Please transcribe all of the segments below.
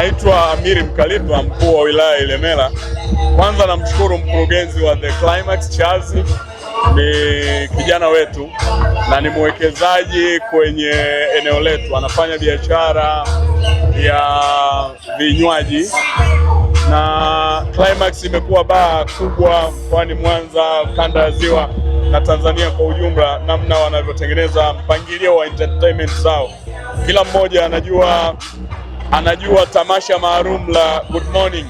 Naitwa Amiri Mkalipa, mkuu wa wilaya Ilemela. Kwanza namshukuru mkurugenzi wa The Climax Charles, ni kijana wetu na ni mwekezaji kwenye eneo letu. Anafanya biashara ya vinywaji na Climax imekuwa baa kubwa mkoani Mwanza, kanda ya Ziwa na Tanzania kwa ujumla. Namna wanavyotengeneza mpangilio wa entertainment zao, kila mmoja anajua tamasha maalum la Good Morning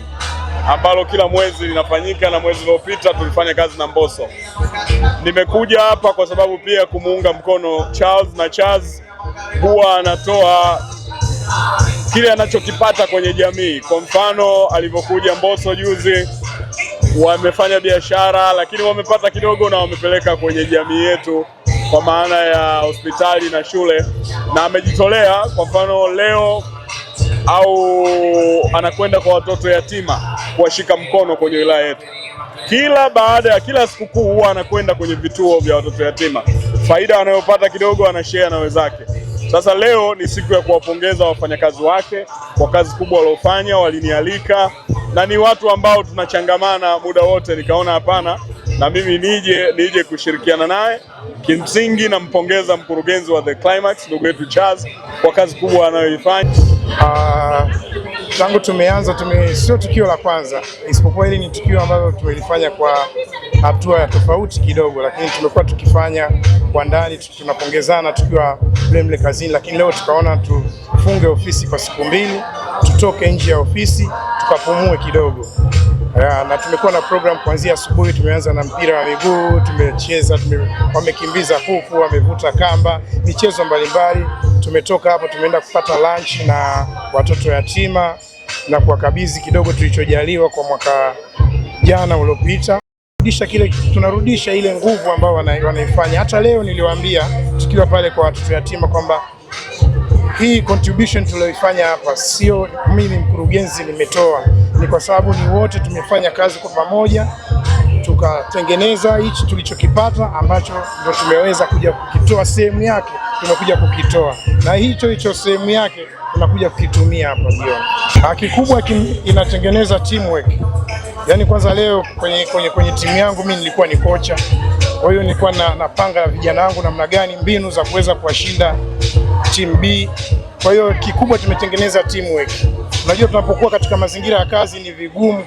ambalo kila mwezi linafanyika, na mwezi uliopita tulifanya kazi na Mbosso. Nimekuja hapa kwa sababu pia kumuunga mkono Charles, na Charles huwa anatoa kile anachokipata kwenye jamii. Kwa mfano alivyokuja Mbosso juzi, wamefanya biashara lakini wamepata kidogo na wamepeleka kwenye jamii yetu kwa maana ya hospitali na shule, na amejitolea. Kwa mfano leo au anakwenda kwa watoto yatima kuwashika mkono kwenye wilaya yetu. Baada ya kila sikukuu huwa anakwenda kwenye vituo vya watoto yatima. Faida anayopata kidogo anashare na wenzake. Sasa leo ni siku ya kuwapongeza wafanyakazi wake kwa kazi kubwa waliofanya. Walinialika na ni watu ambao tunachangamana muda wote, nikaona hapana na mimi nije kushirikiana naye. Kimsingi nampongeza mkurugenzi wa The Climax ndugu yetu Charles kwa kazi kubwa anayoifanya. Tangu tumeanza sio tukio la kwanza, isipokuwa hili ni tukio ambalo tumelifanya kwa hatua ya tofauti kidogo, lakini tumekuwa tukifanya kwa ndani, tunapongezana tukiwa mle kazini. Lakini leo tukaona tufunge ofisi kwa siku 2, tutoke nje ya ofisi tukapumue kidogo. Na tumekuwa na program kuanzia asubuhi. Tumeanza na mpira wa miguu, tumecheza, wamekimbiza kuku, wamevuta kamba, michezo mbalimbali. Tumetoka hapo tumeenda kupata lunch na watoto yatima na kuwakabidhi kidogo tulichojaliwa kwa mwaka jana uliopita. Tunarudisha ile nguvu ambayo wanaifanya. Hata leo niliwaambia tukiwa pale kwa watoto yatima kwamba hii contribution tulioifanya hapa sio mimi mkurugenzi nimetoa, ni kwa sababu ni wote tumefanya kazi kwa pamoja, tukatengeneza hichi tulichokipata ambacho ndio tumeweza kuja kukitoa sehemu yake, tumekuja kukitoa, na hicho sehemu yake tunakuja kukitumia hapa jioni. Kikubwa inatengeneza teamwork. Yaani kwanza leo kwenye timu yangu mimi nilikuwa ni kocha. Kwa hiyo nilikuwa napanga vijana wangu namna gani, mbinu za kuweza kuwashinda team B. Kwa hiyo kikubwa tumetengeneza teamwork. Unajua tunapokuwa katika mazingira ya kazi ni vigumu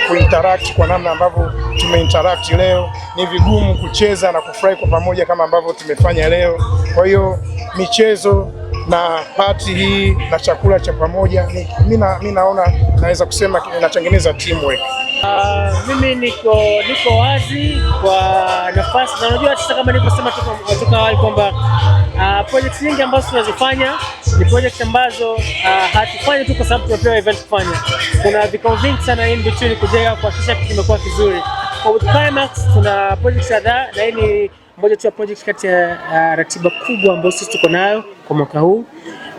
kuinteract kwa namna ambavyo tumeinteract leo. Ni vigumu kucheza na kufurahi kwa pamoja kama ambavyo tumefanya leo. Kwa hiyo michezo na party hii na chakula cha pamoja, mimi naona naweza kusema inatengeneza teamwork. Mimi niko wazi kwa nafasi, na unajua hata kama nilivyosema kutoka awali kwamba projects nyingi ambazo tunazifanya ni projects ambazo hatufanyi tu kwa sababu tumepewa event kufanya. Kuna vikao vingi sana in between kujenga kuhakikisha kitu kimekuwa kizuri. Kwa Climax tuna projects kadhaa, na hii ni moja tu ya projects kati ya ratiba kubwa ambazo sisi tuko nayo kwa mwaka huu,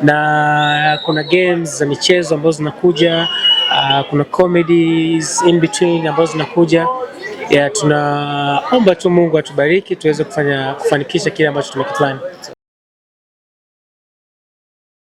na kuna games za michezo ambazo zinakuja, kuna comedies in between ambazo zinakuja. Tunaomba tu Mungu atubariki tuweze kufanikisha kile ambacho tumekiplan.